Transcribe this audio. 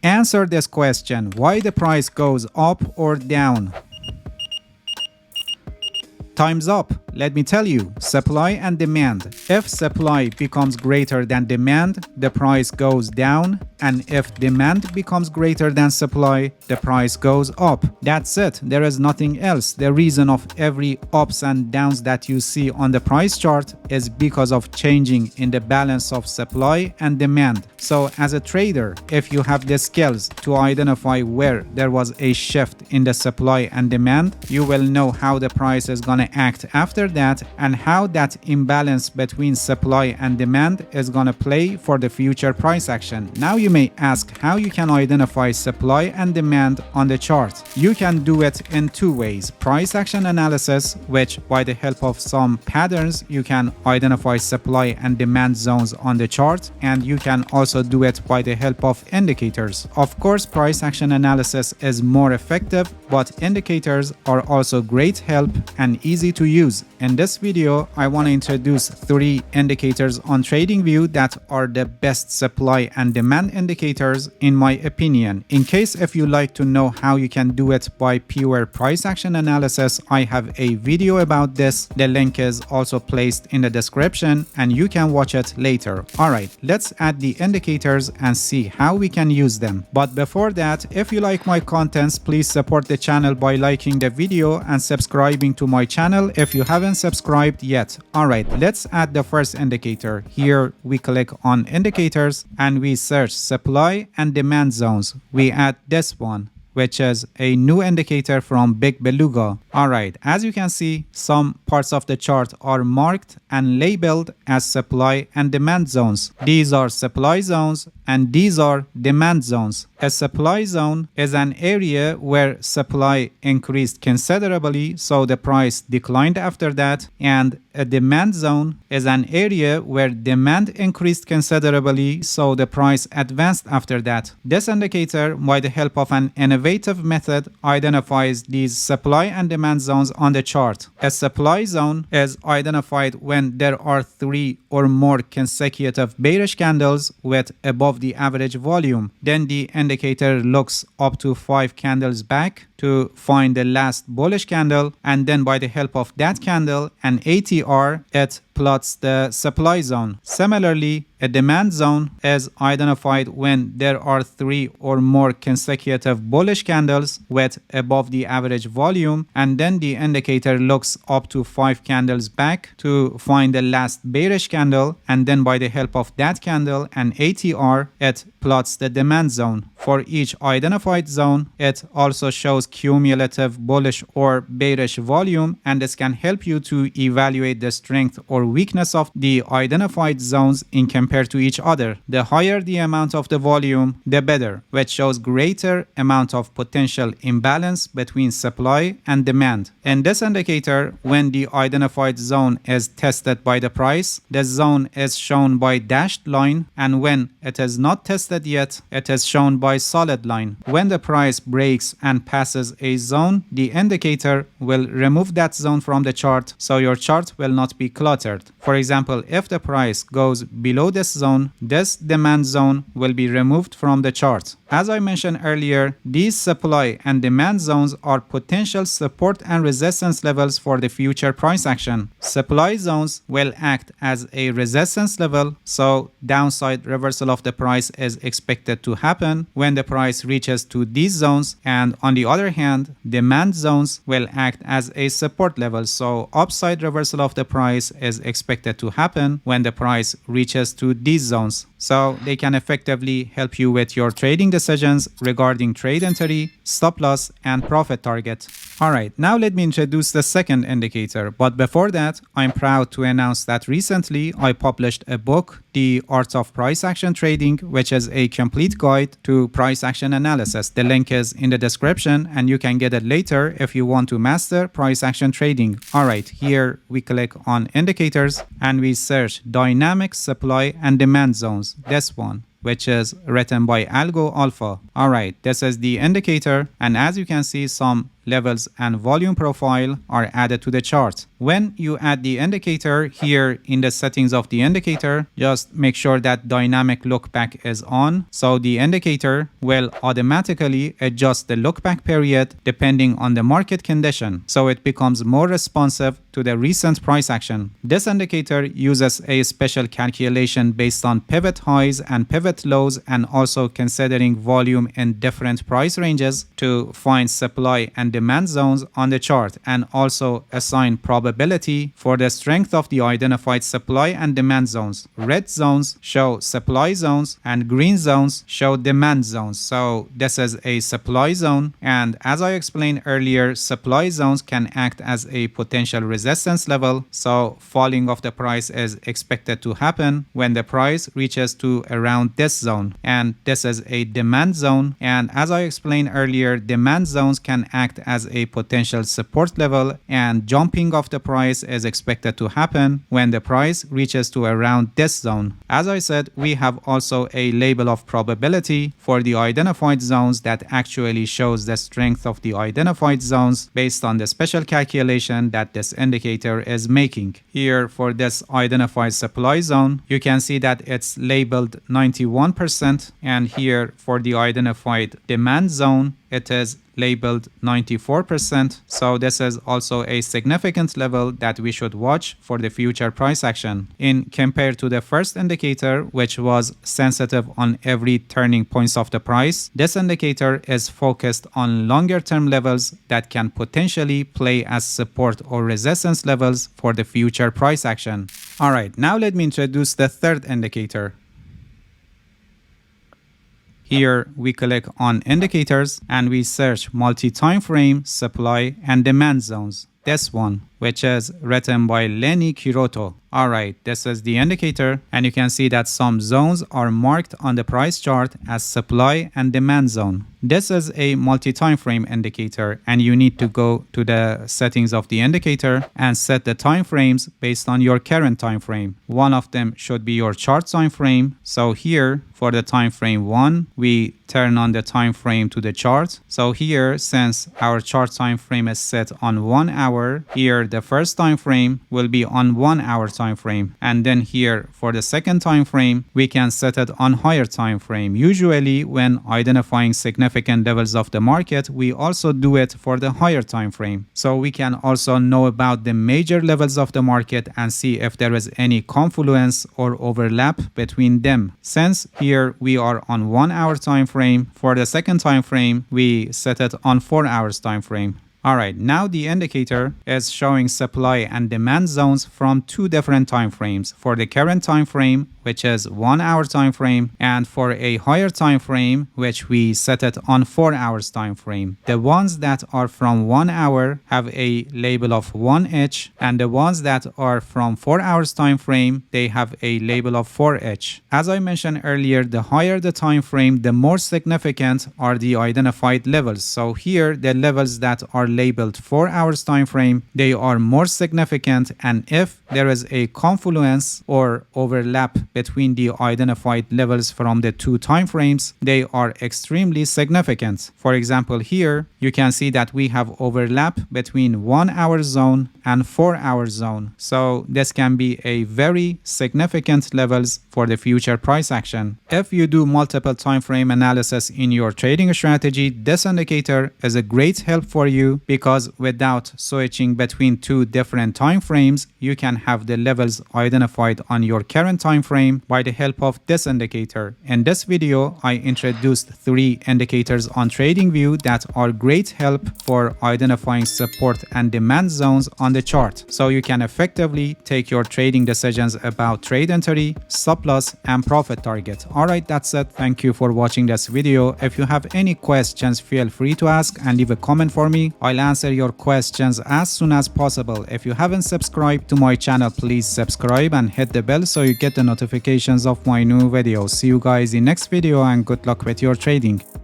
Answer this question: why the price goes up or down? Time's up. Let me tell you, supply and demand. If supply becomes greater than demand, the price goes down, and if demand becomes greater than supply, the price goes up. That's it. There is nothing else. The reason of every ups and downs that you see on the price chart is because of changing in the balance of supply and demand. So as a trader, if you have the skills to identify where there was a shift in the supply and demand, you will know how the price is going to act after that and how that imbalance between supply and demand is going to play for the future price action. Now you may ask how you can identify supply and demand on the chart. You can do it in two ways: price action analysis, which by the help of some patterns you can identify supply and demand zones on the chart, and you can also do it by the help of indicators. Of course, price action analysis is more effective, but indicators are also great help and easy to use. In this video, I want to introduce 3 indicators on TradingView that are the best supply and demand indicators in my opinion. In case if you like to know how you can do it by pure price action analysis, I have a video about this. The link is also placed in the description and you can watch it later. Alright, let's add the indicators and see how we can use them. But before that, if you like my contents, please support the channel by liking the video and subscribing to my channel if you haven't subscribed yet. Alright, let's add the first indicator. Here we click on indicators and we search supply and demand zones. We add this one, which is a new indicator from Big Beluga. Alright, as you can see, some parts of the chart are marked and labeled as supply and demand zones. These are supply zones and these are demand zones. A supply zone is an area where supply increased considerably, so the price declined after that, and a demand zone is an area where demand increased considerably, so the price advanced after that. This indicator, by the help of an innovative method, identifies these supply and demand zones on the chart. A supply zone is identified when there are 3 or more consecutive bearish candles with above the average volume. Then the indicator looks up to 5 candles back to find the last bullish candle, and then by the help of that candle and ATR, it plots the supply zone. Similarly, a demand zone is identified when there are 3 or more consecutive bullish candles with above the average volume, and then the indicator looks up to 5 candles back to find the last bearish candle, and then by the help of that candle and ATR, it plots the demand zone. For each identified zone, it also shows cumulative bullish or bearish volume, and this can help you to evaluate the strength or weakness of the identified zones in compared to each other. The higher the amount of the volume, the better, which shows greater amount of potential imbalance between supply and demand. In this indicator, when the identified zone is tested by the price, the zone is shown by dashed line, and when it is not tested yet, it is shown by solid line. When the price breaks and passes a zone, the indicator will remove that zone from the chart, so your chart will not be cluttered. For example, if the price goes below this zone, this demand zone will be removed from the chart. As I mentioned earlier, these supply and demand zones are potential support and resistance levels for the future price action. Supply zones will act as a resistance level, so downside reversal of the price is expected to happen when the price reaches to these zones, and on the other hand, demand zones will act as a support level, so upside reversal of the price is expected to happen when the price reaches to these zones. So they can effectively help you with your trading decisions regarding trade entry, stop loss, and profit target. Alright, now let me introduce the second indicator, but before that, I'm proud to announce that recently I published a book, The Art of Price Action Trading, which is a complete guide to price action analysis. The link is in the description and you can get it later if you want to master price action trading. Alright, here we click on indicators and we search dynamic supply and demand zones. This one, which is written by Algo Alpha. Alright, this is the indicator, and as you can see, some levels, and volume profile are added to the chart. When you add the indicator here in the settings of the indicator, just make sure that dynamic lookback is on. So the indicator will automatically adjust the lookback period depending on the market condition. So it becomes more responsive to the recent price action. This indicator uses a special calculation based on pivot highs and pivot lows, and also considering volume in different price ranges to find supply and demand zones on the chart, and also assign probability for the strength of the identified supply and demand zones. Red zones show supply zones and green zones show demand zones. So this is a supply zone, and as I explained earlier, supply zones can act as a potential resistance level. So falling of the price is expected to happen when the price reaches to around this zone, and this is a demand zone. And as I explained earlier, demand zones can act as a potential support level, and jumping of the price is expected to happen when the price reaches to around this zone. As I said, we have also a label of probability for the identified zones that actually shows the strength of the identified zones based on the special calculation that this indicator is making. Here for this identified supply zone, you can see that it's labeled 91%, and here for the identified demand zone, it is labeled 94%. So this is also a significant level that we should watch for the future price action. In compared to the first indicator, which was sensitive on every turning points of the price, this indicator is focused on longer term levels that can potentially play as support or resistance levels for the future price action. Alright, now let me introduce the third indicator. Here we click on indicators and we search multi-time frame, supply and demand zones. This one, which is written by Lenny Kiroto. Alright, this is the indicator, and you can see that some zones are marked on the price chart as supply and demand zone. This is a multi-time frame indicator, and you need to go to the settings of the indicator and set the time frames based on your current time frame. One of them should be your chart time frame. So here for the time frame 1, we turn on the time frame to the chart. So here, since our chart time frame is set on 1 hour, here the first time frame will be on 1 hour time frame, and then here for the second time frame we can set it on higher time frame. Usually when identifying significant levels of the market, we also do it for the higher time frame, so we can also know about the major levels of the market and see if there is any confluence or overlap between them. Since here we are on 1 hour time frame, for the second time frame we set it on 4 hours time frame. Alright, now the indicator is showing supply and demand zones from two different time frames. For the current time frame, which is 1 hour time frame, and for a higher time frame, which we set it on 4 hours time frame. The ones that are from 1 hour have a label of 1H, and the ones that are from 4 hours time frame, they have a label of 4H. As I mentioned earlier, the higher the time frame, the more significant are the identified levels. So here the levels that are labeled 4 hours time frame, they are more significant, and if there is a confluence or overlap between the identified levels from the two time frames, they are extremely significant. For example, here you can see that we have overlap between 1 hour zone and 4 hour zone. So this can be a very significant levels for the future price action. If you do multiple time frame analysis in your trading strategy, this indicator is a great help for you, because without switching between two different time frames, you can have the levels identified on your current time frame by the help of this indicator. In this video, I introduced 3 indicators on TradingView that are great help for identifying support and demand zones on the chart, so you can effectively take your trading decisions about trade entry, stop loss, and profit target. Alright, that's it. Thank you for watching this video. If you have any questions, feel free to ask and leave a comment for me. I'll answer your questions as soon as possible. If you haven't subscribed to my channel, please subscribe and hit the bell so you get the notifications of my new videos. See you guys in next video, and good luck with your trading.